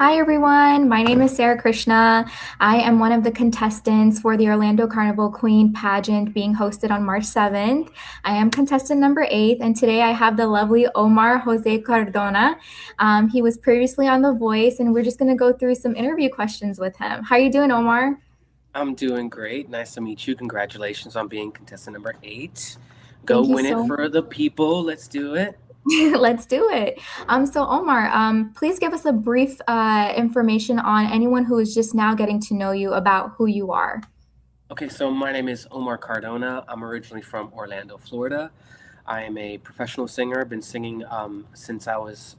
Hi, everyone. My name is Sarah Krishna. I am one of the contestants for the Orlando Carnival Queen pageant being hosted on March 7th. I am contestant number 8, and today I have the lovely Omar José Cardona. He was previously on The Voice, and we're just going to go through some interview questions with him. How are you doing, Omar? I'm doing great. Nice to meet you. Congratulations on being contestant number 8. Go Thank you win it so for the people. Let's do it. Let's do it. So Omar, please give us a brief information on anyone who is just now getting to know you about who you are. Okay, so my name is Omar Cardona. I'm originally from Orlando, Florida. I am a professional singer. I've been singing since I was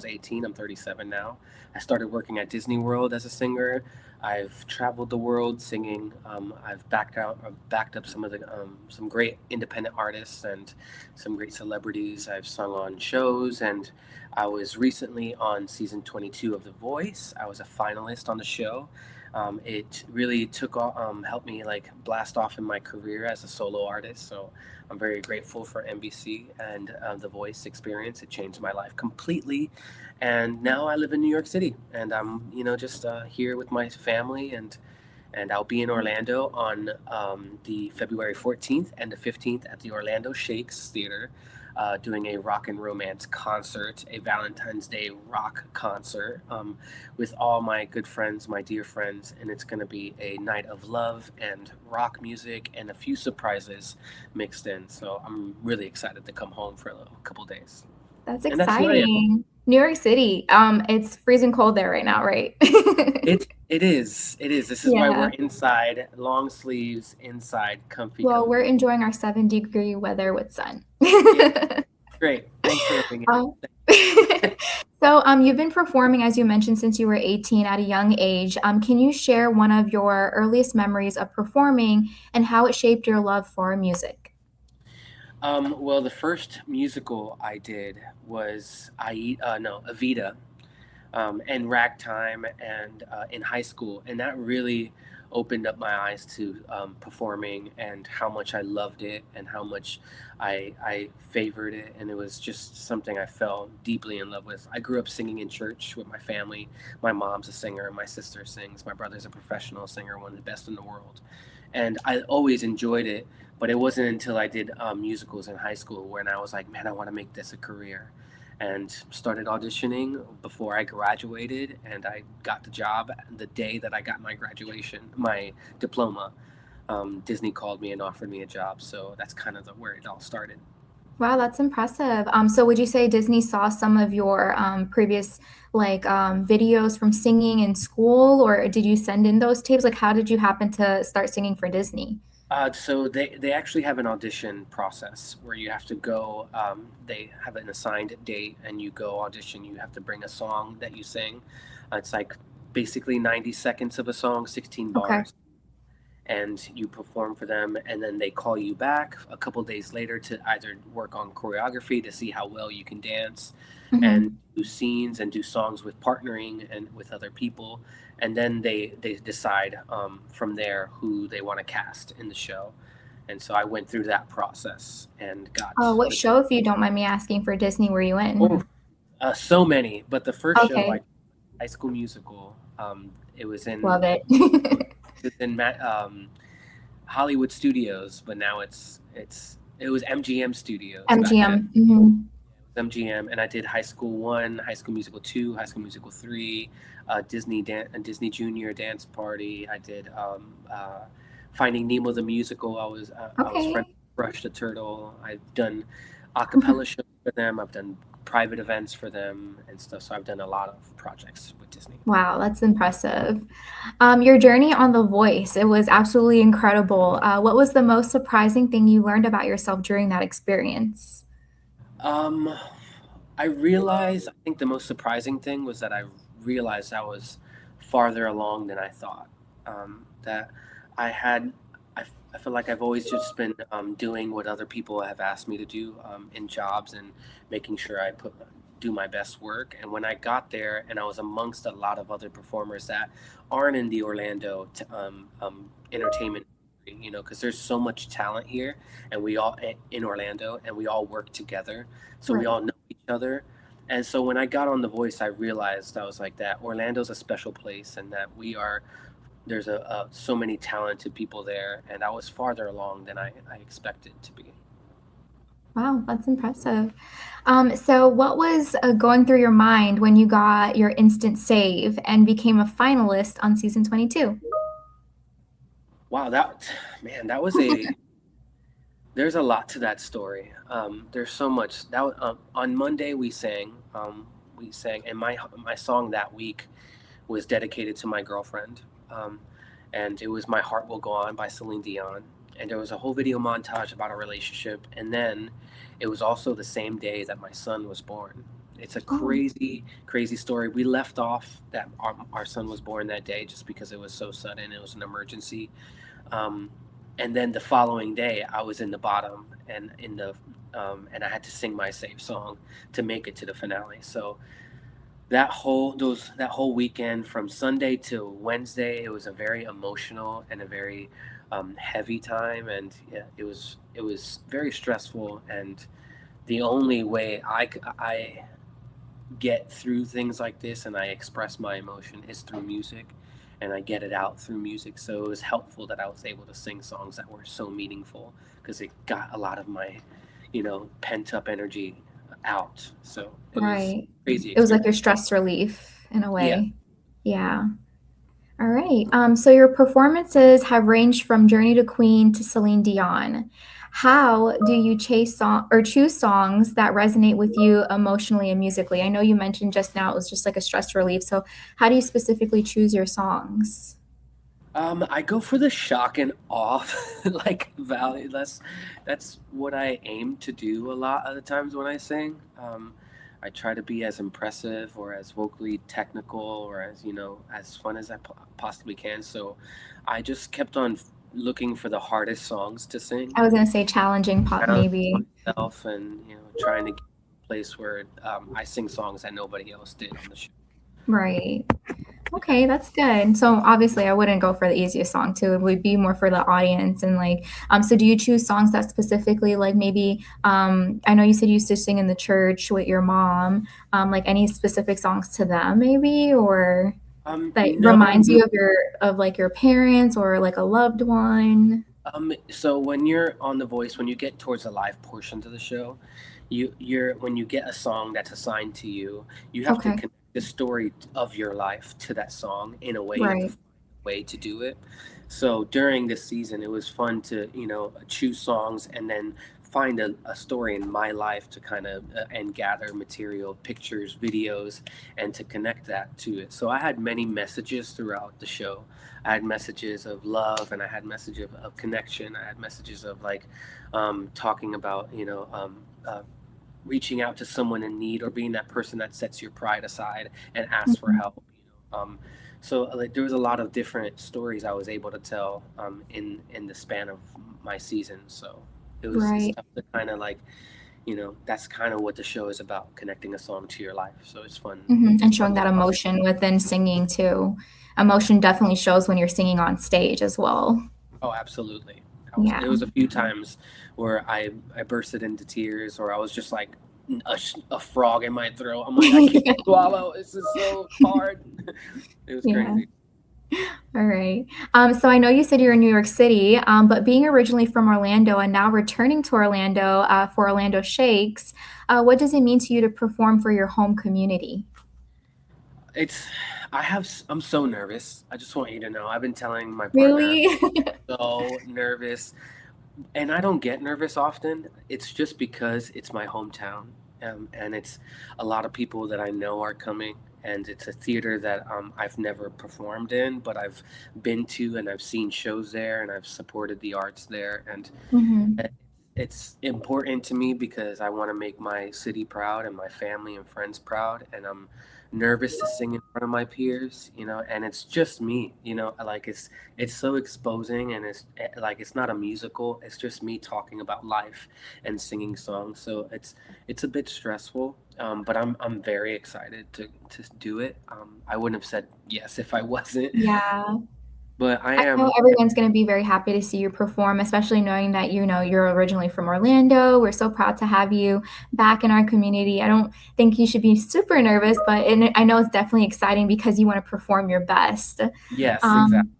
18. I'm 37 now. I started working at Disney World as a singer. I've traveled the world singing. I've backed up some great independent artists and some great celebrities. I've sung on shows, and I was recently on season 22 of The Voice. I was a finalist on the show. It really helped me like blast off in my career as a solo artist. So I'm very grateful for NBC and the Voice experience. It changed my life completely. And now I live in New York City, and I'm just here with my family, and I'll be in Orlando on the February 14th and the 15th at the Orlando Shakes Theater, doing a rock and romance concert, a Valentine's Day rock concert, with all my good friends, my dear friends, and it's going to be a night of love and rock music and a few surprises mixed in. So I'm really excited to come home for a couple days. That's And that's who I am. exciting. New York City. It's freezing cold there right now, right? It is. This is why we're Yeah. inside, long sleeves, inside, comfy, Well, we're comfy. enjoying our 7-degree weather with sun. Yeah, great. Thanks for having it. Um, you've been performing, as you mentioned, since you were 18 at a young age. Can you share one of your earliest memories of performing and how it shaped your love for music? Well, the first musical I did was Evita, and Ragtime, and in high school, and that really opened up my eyes to performing and how much I loved it and how much I favored it, and it was just something I fell deeply in love with. I grew up singing in church with my family. My mom's a singer, my sister sings, my brother's a professional singer, one of the best in the world, and I always enjoyed it. But it wasn't until I did musicals in high school when I was like, man, I want to make this a career, and started auditioning before I graduated, and I got the job the day that I got my diploma. Disney called me and offered me a job, so that's kind of where it all started. Wow, that's impressive. So would you say Disney saw some of your previous videos from singing in school, or did you send in those tapes? Like, how did you happen to start singing for Disney? So they actually have an audition process where you have to go. They have an assigned date, and you go audition. You have to bring a song that you sing. It's like basically 90 seconds of a song, 16 Okay. bars, and you perform for them, and then they call you back a couple days later to either work on choreography to see how well you can dance, and Hmm. do scenes and do songs with partnering and with other people, and then they decide from there who they want to cast in the show. And so I went through that process and got What the show, if you don't mind me asking, for Disney were you oh, in? so many, but the first show I Okay, High School Musical. It was in love it. it was in Hollywood Studios, but now it was MGM Studios back then. MGM. Hmm. MGM, and I did High School One, High School Musical Two, High School Musical Three, Disney Junior Dance Party. I did Finding Nemo the musical. I was friends Okay. with Rush the Turtle. I've done a cappella shows for them. I've done private events for them and stuff. So I've done a lot of projects with Disney. Wow, that's impressive. Your journey on The Voice, it was absolutely incredible. What was the most surprising thing you learned about yourself during that experience? Um, I think the most surprising thing was that I realized I was farther along than I thought. That I had, I feel like I've always just been doing what other people have asked me to do in jobs, and making sure do my best work. And when I got there and I was amongst a lot of other performers that aren't in the Orlando entertainment, because there's so much talent here, and we all in Orlando, and we all work together, so we Right. all know each other. And so when I got on The Voice, I realized I was like that Orlando's a special place, and that there's so many talented people there, and I was farther along than I expected to be. Wow, that's impressive. So what was going through your mind when you got your instant save and became a finalist on season 22? Wow, that man, that was a there's a lot to that story. There's so much. On Monday we sang, and my song that week was dedicated to my girlfriend, and it was "My Heart Will Go On" by Celine Dion. And there was a whole video montage about our relationship, and then it was also the same day that my son was born. It's a Oh, crazy, crazy story. We left off that our son was born that day just because it was so sudden. It was an emergency. Um, and then the following day, I was in the bottom and I had to sing my save song to make it to the finale. So that whole weekend from Sunday to Wednesday, it was a very emotional and a very heavy time, and yeah, it was very stressful. And the only way I get through things like this and I express my emotion is through music, and I get it out through music. So it was helpful that I was able to sing songs that were so meaningful because it got a lot of my, pent up energy out. So it was right. a crazy It was like your experience. stress relief in a Yeah. way. Yeah. All right. So your performances have ranged from Journey to Queen to Celine Dion. How do you chase song or choose songs that resonate with you emotionally and musically? I know you mentioned just now it was just like a stress relief. So how do you specifically choose your songs? I go for the shock and awe, like value. That's what I aim to do a lot of the times when I sing. I try to be as impressive or as vocally technical or as as fun as I possibly can. So, I just kept on looking for the hardest songs to sing, I was gonna say challenging pop, challenge maybe. myself, and trying to get to a place where I sing songs that nobody else did on the show. Right. Okay, that's good. So obviously I wouldn't go for the easiest song too. It would be more for the audience and like so do you choose songs that specifically like maybe I know you said you used to sing in the church with your mom, like any specific songs to them maybe or that No. reminds you of your parents or like a loved one? So when you're on The Voice, when you get towards the live portions of the show, when you get a song that's assigned to you, you have to Okay. connect the story of your life to that song in a way. You have to Right. find a way to do it. So during this season, it was fun to choose songs and then find a story in my life to kind of and gather material, pictures, videos, and to connect that to it. So I had many messages throughout the show. I had messages of love, and I had messages of connection. I had messages of like talking about reaching out to someone in need, or being that person that sets your pride aside and asks for Mhm. help. So like there was a lot of different stories I was able to tell in the span of my season. So it's Right. tough to kind of like that's kind of what the show is about, connecting a song to your life. So it's fun. It's And fun showing to that talk. emotion within singing too. Emotion definitely shows when you're singing on stage as well. Oh, absolutely. Yeah. There was a few times where I bursted into tears, or I was just like a frog in my throat. I'm like, I can't Yeah. swallow. This is so hard. It was Yeah. crazy. All right. So I know you said you're in New York City, but being originally from Orlando and now returning to Orlando for Orlando Shakes, what does it mean to you to perform for your home community? It's I'm so nervous. I just want you to know. I've been telling my partner, Really? so nervous. And I don't get nervous often. It's just because it's my hometown, and it's a lot of people that I know are coming, and it's a theater that I've never performed in, but I've been to, and I've seen shows there, and I've supported the arts there, and Hmm. it- it's important to me because I want to make my city proud and my family and friends proud, and I'm nervous to sing in front of my peers, and it's just me, like it's so exposing, and like it's not a musical, it's just me talking about life and singing songs. So it's a bit stressful, but I'm very excited to do it. I wouldn't have said yes if I wasn't. Yeah. But I I know am, everyone's going to be very happy to see you perform, especially knowing that you're originally from Orlando. We're so proud to have you back in our community. I don't think you should be super nervous, but I know it's definitely exciting because you want to perform your best. yes, exactly. Um,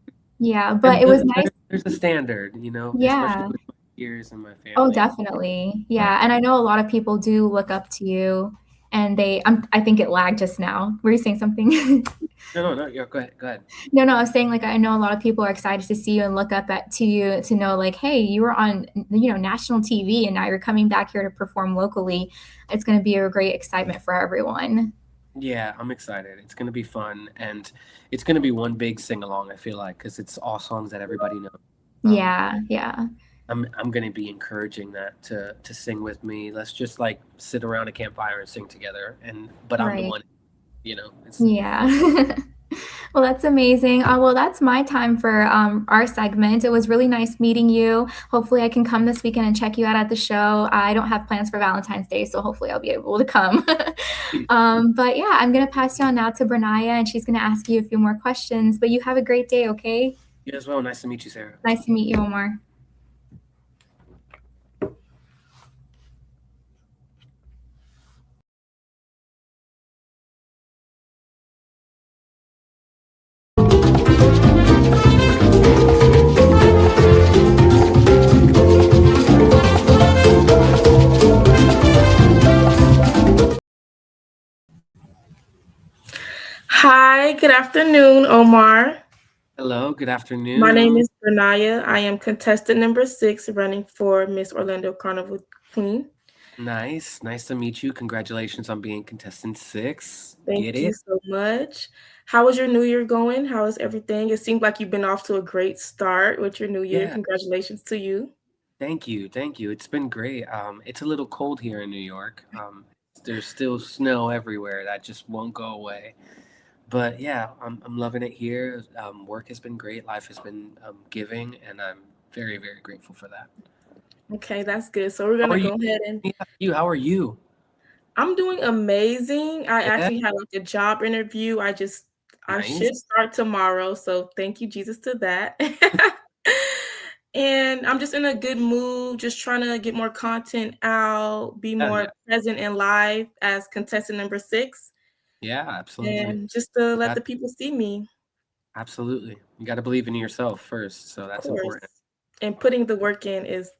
yeah, but And it was nice. there's a standard, especially Yeah. with my peers and my Oh, family. definitely. Yeah, and I know a lot of people do look up to you, and I think it lagged just now. Were you saying something? No, no, no. Yeah, go ahead, go ahead. No, no, I was saying like I know a lot of people are excited to see you and look up to you to know like, hey, you were on national TV and now you're coming back here to perform locally. It's going to be a great excitement for everyone. Yeah, I'm excited. It's gonna be fun, and it's gonna be one big sing along. I feel like because it's all songs that everybody knows. Um, Yeah, yeah, I'm gonna be encouraging that to sing with me. Let's just like sit around a campfire and sing together. But I'm the right. one, it'll be fun. Yeah. Well, that's amazing. Well, that's my time for our segment. It was really nice meeting you. Hopefully, I can come this weekend and check you out at the show. I don't have plans for Valentine's Day, so hopefully, I'll be able to come. But yeah, I'm going to pass you on now to Bernaya, and she's going to ask you a few more questions. But you have a great day, okay? You as well. Nice to meet you, Sarah. Nice to meet you, Omar. Hi, good afternoon, Omar. Hello. Good My name afternoon. is Bernaya. I am contestant number 6 running for Miss Orlando Carnival Queen. Nice to meet you. Congratulations on being contestant 6. Get Thank you it? so much. How is your new year going? How is everything? It seems like you've been off to a great start with your new year. Yeah. Congratulations to you. Thank you. It's been great. It's a little cold here in New York. There's still snow everywhere that just won't go away. But yeah, I'm loving it here. Work has been great. Life has been giving, and I'm very, very grateful for that. Okay, that's good. So we're How are gonna you? go ahead and How are you? I'm doing amazing. I Yeah, actually had like a job interview. I nice. should start tomorrow. So thank you, Jesus, to that. And I'm just in a good mood, just trying to get more content out, be Yeah, yeah, more present in live as contestant number 6, yeah. Absolutely, and just to let got the people see me, absolutely. You got to believe in yourself first, so of that's course. important. And putting the work in is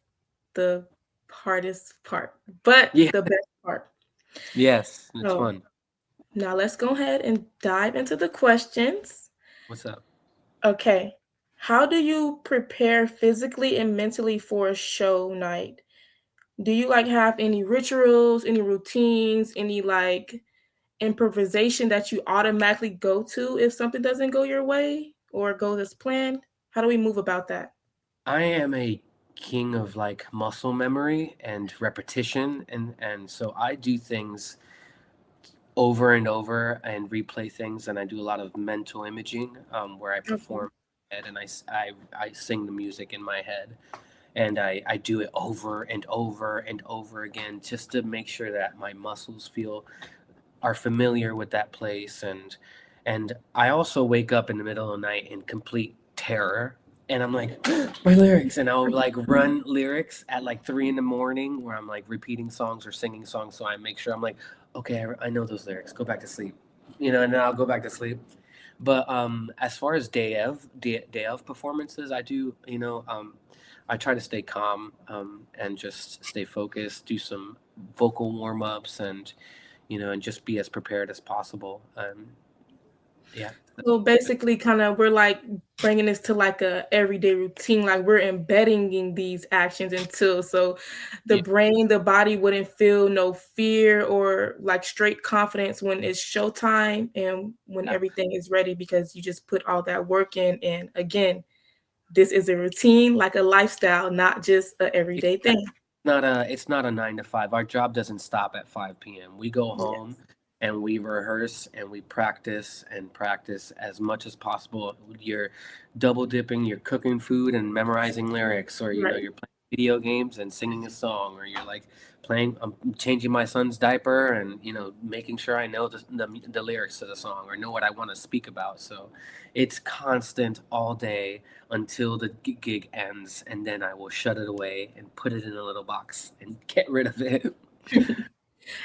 the hardest part, but Yeah. the best part. Yes, it's So fun. now let's go ahead and dive into the questions. What's up? Okay. How do you prepare physically and mentally for a show night? Do you like have any rituals, any routines, any like improvisation that you automatically go to if something doesn't go your way or goes as planned? How do we move about that? I am a king of like muscle memory and repetition, and so I do things over and over and replay things, and I do a lot of mental imaging where I Okay. perform and I sing the music in my head, and I do it over and over and over again just to make sure that my muscles feel are familiar with that place, and I also wake up in the middle of the night in complete terror, and I'm like my lyrics, and I'll like run lyrics at like 3 in the morning where I'm like repeating songs or singing songs, so I make sure I'm like, okay, I know those lyrics, go back to sleep, and then I'll go back to sleep. But as far as day of performances, I do, I try to stay calm and just stay focused, do some vocal warm-ups, and just be as prepared as possible. Yeah, So basically, kind of, we're like bringing this to like a everyday routine, like we're embedding in these actions until so the yeah, brain, the body wouldn't feel no fear or like straight confidence when it's showtime and when yeah. everything is ready because you just put all that work in. And again, this is a routine, like a lifestyle, not just a everyday Yeah. thing. It's not a 9 to 5. Our job doesn't stop at 5 p.m. We go home Yes, and we rehearse and we practice and practice as much as possible. You're double dipping, you're cooking food and memorizing lyrics, or right. you're playing video games and singing a song, or you're like playing, changing my son's diaper, and making sure I know the lyrics to the song or know what I want to speak about. So it's constant all day until the gig ends, and then I will shut it away and put it in a little box and get rid of it.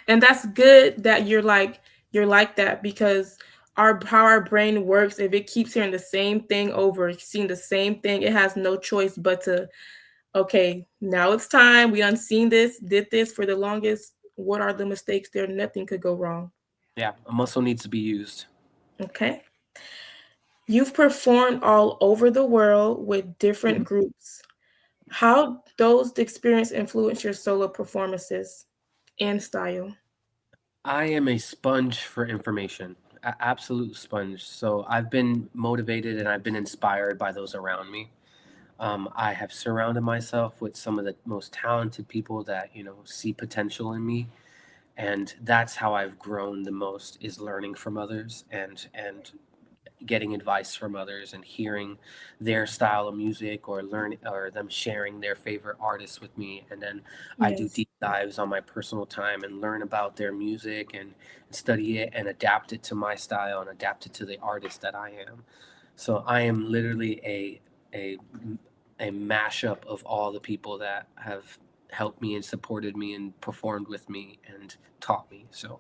And that's good that you're like that, because our how our brain works, if it keeps hearing the same thing over, seeing the same thing, it has no choice but to, okay, now it's time. We unseen this, did this for the longest. What are the mistakes there? Nothing could go wrong. Yeah, a muscle needs to be used. Okay. You've performed all over the world with different groups. How those experience influence your solo performances and style? I am a sponge for information, absolute sponge. So I've been motivated and I've been inspired by those around me. I have surrounded myself with some of the most talented people that see potential in me, and that's how I've grown the most, is learning from others and getting advice from others and hearing their style of music, or learn, or them sharing their favorite artists with me, and then I do Yes. deep dives on my personal time and learn about their music and study it and adapt it to my style and adapt it to the artist that I am. So I am literally a a mashup of all the people that have helped me and supported me and performed with me and taught me. So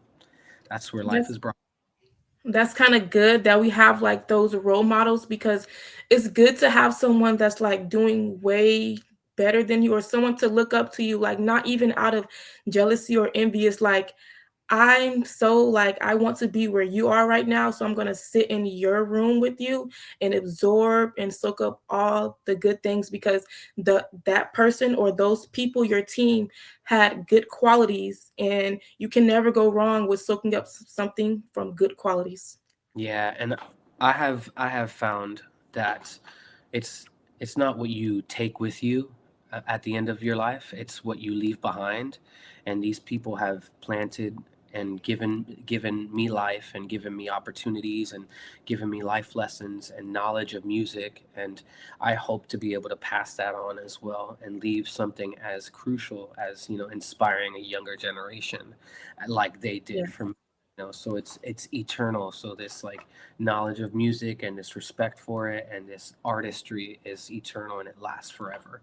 that's where life That's is brought. that's kind of good that we have like those role models, because it's good to have someone that's like doing way better than you, or someone to look up to you, like not even out of jealousy or envy. It's like, I'm so like, I want to be where you are right now. So I'm going to sit in your room with you and absorb and soak up all the good things, because that person or those people, your team, had good qualities, and you can never go wrong with soaking up something from good qualities. Yeah, and I have found that it's it's not what you take with you at the end of your life, it's what you leave behind. And these people have planted and given me life and given me opportunities and given me life lessons and knowledge of music, and I hope to be able to pass that on as well and leave something as crucial as inspiring a younger generation like they did Yeah. for me. So it's eternal. So this like knowledge of music and this respect for it and this artistry is eternal and it lasts forever.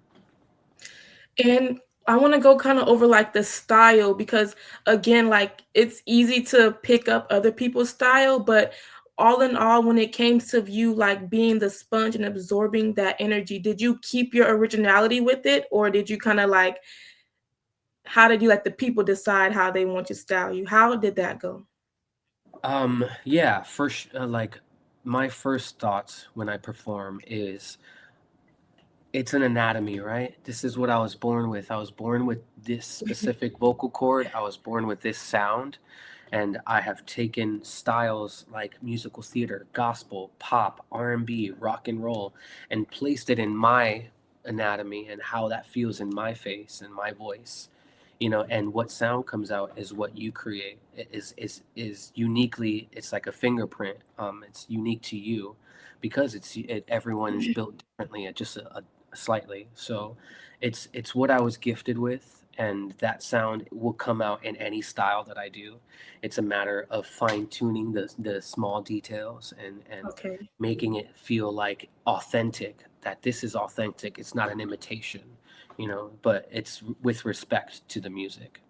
And I want to go kind of over like the style, because again, like it's easy to pick up other people's style, but all in all, when it came to you like being the sponge and absorbing that energy, did you keep your originality with it, or did you kind of like, how did you let the people decide how they want to style you? How did that go? Yeah, first, like my first thoughts when I perform is it's an anatomy, right? This is what I was born with. I was born with this specific vocal cord. I was born with this sound. And I have taken styles like musical theater, gospel, pop, R&B, rock and roll, and placed it in my anatomy and how that feels in my face and my voice. And what sound comes out is what you create. It is uniquely, it's like a fingerprint. It's unique to you because everyone is built differently, just slightly. So it's what I was gifted with, and that sound will come out in any style that I do. It's a matter of fine tuning the small details and Okay. making it feel like authentic, that this is authentic. It's not an imitation, but it's with respect to the music.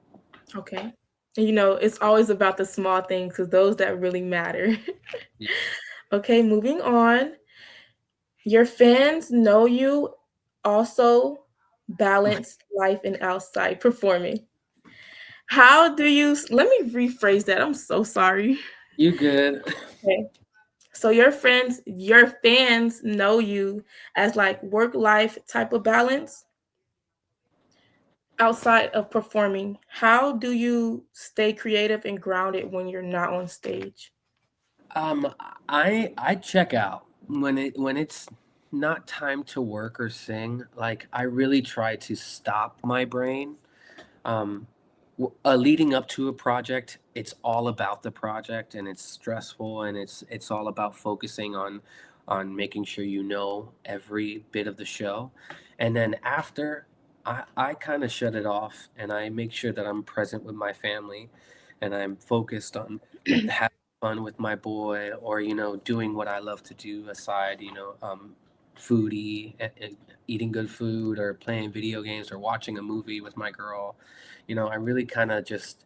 Okay. And it's always about the small things, because those that really matter. Yeah. Okay, moving on. Your fans know you also balance life and outside performing. How do you, let me rephrase that. I'm so sorry. You good? Okay. So your fans know you as like work life type of balance outside of performing. How do you stay creative and grounded when you're not on stage? Um, I check out when it's not time to work or sing. Like I really try to stop my brain. Um, Leading up to a project, it's all about the project and it's stressful and it's all about focusing on making sure you know every bit of the show. And then after, I kind of shut it off and I make sure that I'm present with my family and I'm focused on having fun with my boy or, doing what I love to do aside, foodie, eating good food or playing video games or watching a movie with my girl. I really kind of just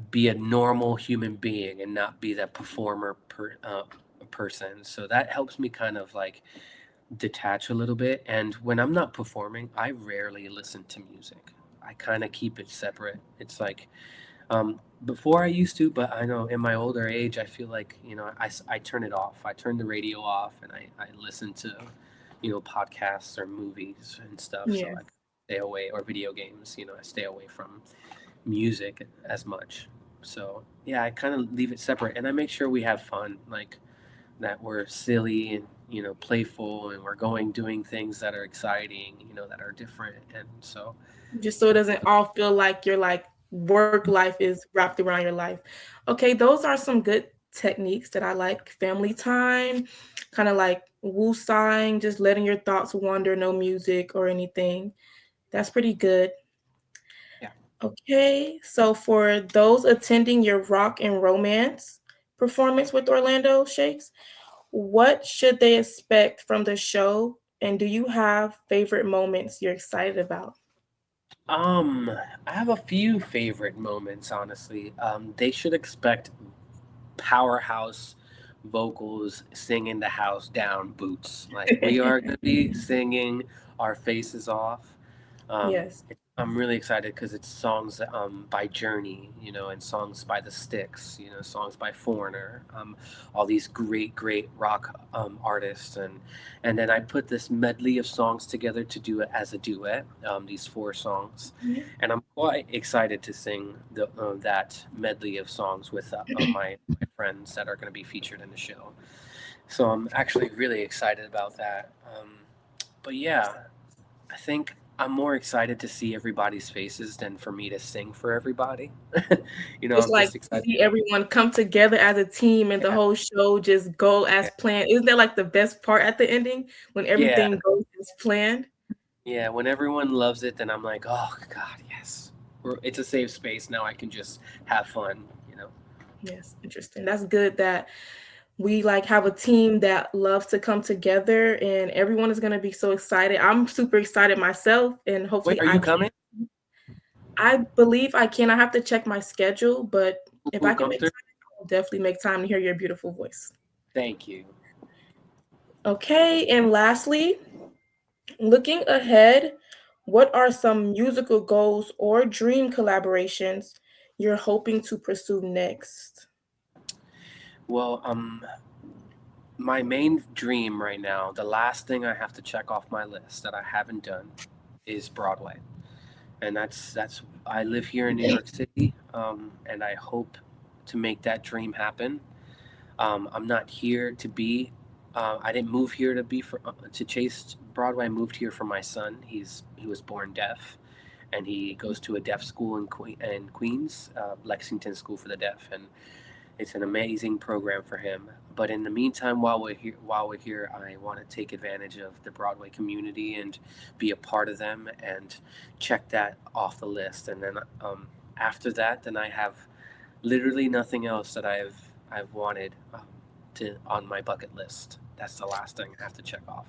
be a normal human being and not be that person. So that helps me kind of like detach a little bit. And when I'm not performing, I rarely listen to music. I kind of keep it separate. It's like before I used to, but I know in my older age, I feel like, I turn it off. I turn the radio off and I listen to, podcasts or movies and stuff. So Yeah. I stay away or video games, I stay away from music as much. So yeah, I kind of leave it separate and I make sure we have fun. Like, that we're silly and playful and we're doing things that are exciting, that are different. And so Just so it doesn't all feel like your like work life is wrapped around your life. Okay, those are some good techniques that I like. Family time, kind of like woo-sighing, just letting your thoughts wander, no music or anything. That's pretty good. yeah. Okay, so for those attending your rock and romance performance with Orlando Shakes, what should they expect from the show? And do you have favorite moments you're excited about? um I have a few favorite moments, honestly. They should expect powerhouse vocals, singing the house down, boots. Like, we are going to be singing our faces off. Yes. I'm really excited because it's songs by Journey, and songs by The Styx, songs by Foreigner, all these great rock artists, and then I put this medley of songs together to do it as a duet. These four songs, Mhm. and I'm quite excited to sing that medley of songs with my friends that are going to be featured in the show. So I'm actually really excited about that. But yeah, I think I'm more excited to see everybody's faces than for me to sing for everybody. Just I'm like just to excited. see everyone come together as a team and the Yeah, whole show just go as yeah, planned. Isn't that like the best part at the ending when yeah, everything goes as planned? yeah. When everyone loves it, then I'm like, oh God, yes. It's a safe space now. I can just have fun. Yes, interesting. That's good that we like have a team that loves to come together and everyone is going to be so excited. I'm super excited myself and Wait, hopefully are I you can. coming? I believe I can. I have to check my schedule, but if I Who can come make through? time, I'll definitely make time to hear your beautiful voice. Thank you. Okay, and lastly, looking ahead, what are some musical goals or dream collaborations you're hoping to pursue next? Well, my main dream right now, the last thing I have to check off my list that I haven't done, is Broadway. And that's I live here in New York City, and I hope to make that dream happen. I'm not here to be. I didn't move here to be to chase Broadway. I moved here for my son. He was born deaf, and he goes to a deaf school in Queens, Lexington School for the Deaf, and it's an amazing program for him. But in the meantime, while we're here, I want to take advantage of the Broadway community and be a part of them and check that off the list. And then after that, then I have literally nothing else that I've wanted to on my bucket list. That's the last thing I have to check off.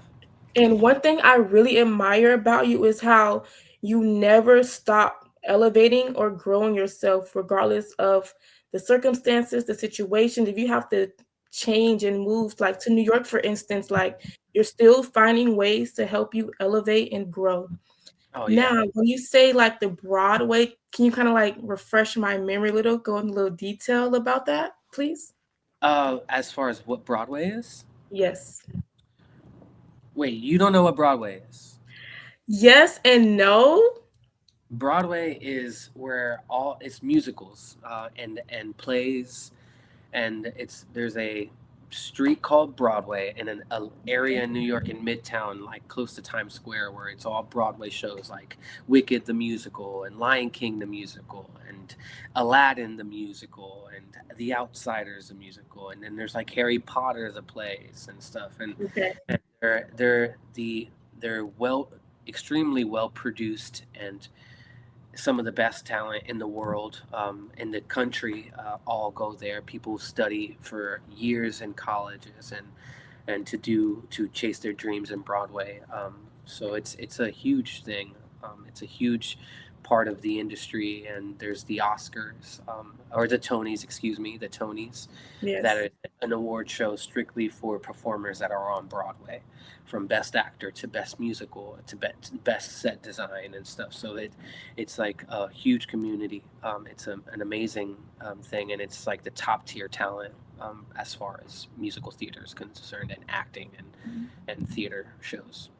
And one thing I really admire about you is how you never stop elevating or growing yourself, regardless of the circumstances, the situations. If you have to change and move, like to New York, for instance, like you're still finding ways to help you elevate and grow. Oh yeah. Now, when you say like the Broadway, can you kind of like refresh my memory a little, go in a little detail about that, please? As far as what Broadway is, Yes. wait, you don't know what Broadway is? Yes and no. Broadway is where all it's musicals and plays, and there's a street called Broadway in an area in New York in Midtown, like close to Times Square, where it's all Broadway shows like Wicked the musical and Lion King the musical and Aladdin the musical and The Outsiders the musical, and then there's like Harry Potter the plays and stuff, and Okay. and they're well. extremely well produced, and some of the best talent in the world, in the country, all go there. People study for years in colleges and to chase their dreams in Broadway. So it's a huge thing. It's a huge part of the industry, and there's the Oscars, or the Tonys, excuse me, the Tonys, that Yes. is an award show strictly for performers that are on Broadway, from best actor to best musical to best set design and stuff. So it's like a huge community. It's an amazing thing, and it's like the top tier talent, as far as musical theater is concerned, and acting and theater shows.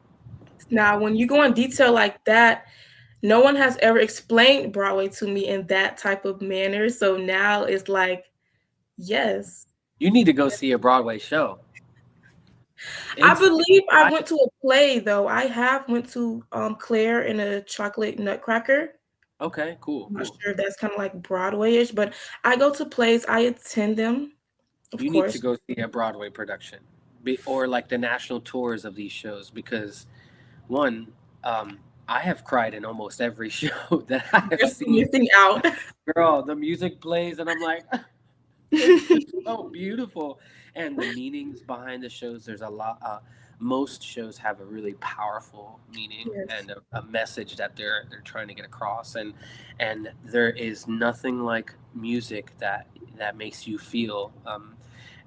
Now, when you go in detail like that, no one has ever explained Broadway to me in that type of manner. So now it's like, yes. You need to go see a Broadway show. I It's believe I I went to a play though. I have went to Claire and a Chocolate Nutcracker. Okay, cool, I'm not cool. sure if that's kind of like Broadway-ish, but I go to plays, I attend them, of You need to course. go see a Broadway production, or like the national tours of these shows, because one, I have cried in almost every show that I have You're seen. missing out. Girl, the music plays, and I'm like, it's just so beautiful, and the meanings behind the shows. There's a lot. Most shows have a really powerful meaning Yes. and a message that they're trying to get across, and there is nothing like music that makes you feel.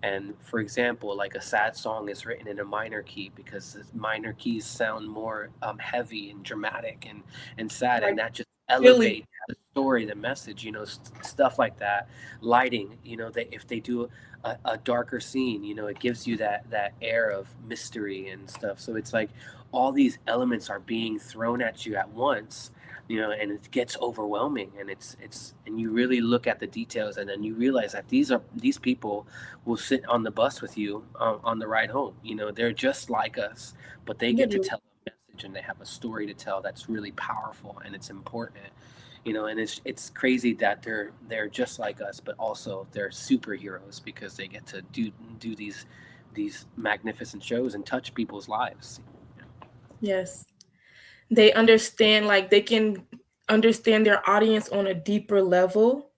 And for example, like a sad song is written in a minor key because the minor keys sound more heavy and dramatic and sad, Like and that just really, elevates the story, the message, stuff like that. Lighting, if they do a darker scene, it gives you that air of mystery and stuff. So it's like all these elements are being thrown at you at once, and it gets overwhelming, and and you really look at the details, and then you realize that these people will sit on the bus with you, on the ride home. They're just like us, but they get to literally. tell a message, and they have a story to tell that's really powerful, and it's important. And it's crazy that they're just like us, but also they're superheroes because they get to do these magnificent shows and touch people's lives. Yes. They understand, like they can understand their audience on a deeper level.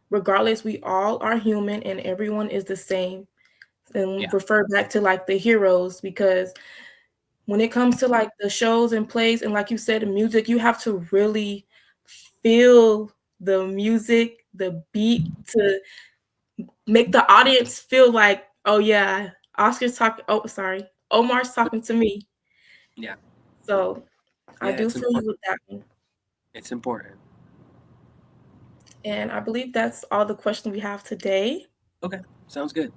Regardless, we all are human and everyone is the same. And Yeah, refer back to like the heroes, because when it comes to like the shows and plays and like you said, the music, you have to really feel the music, the beat, to make the audience feel like, oh yeah, Oscar's talking. Oh, sorry, Omar's talking to me. yeah, So I yeah. do It's feel you important. with that one. It's important. And I believe that's all the questions we have today. Okay, sounds good.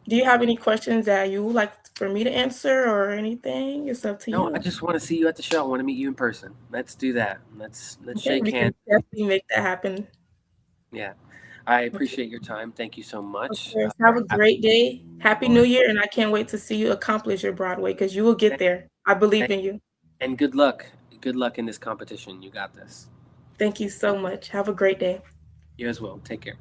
Do you have any questions that you would like for me to answer or anything? It's up to No, I you. just want to see you at the show. I want to meet you in person. Let's do that. Let's Okay, shake we can hands. definitely make that happen. Yeah, I Okay, appreciate your time. Thank you so of much. course. Have a I great day. Happy enjoy. New Year, and I can't wait to see you accomplish your Broadway because you will get Thank, there. I believe thank, in you. and good luck. Good luck in this competition. You got this. Thank you so much. Have a great day. You as well. Take care.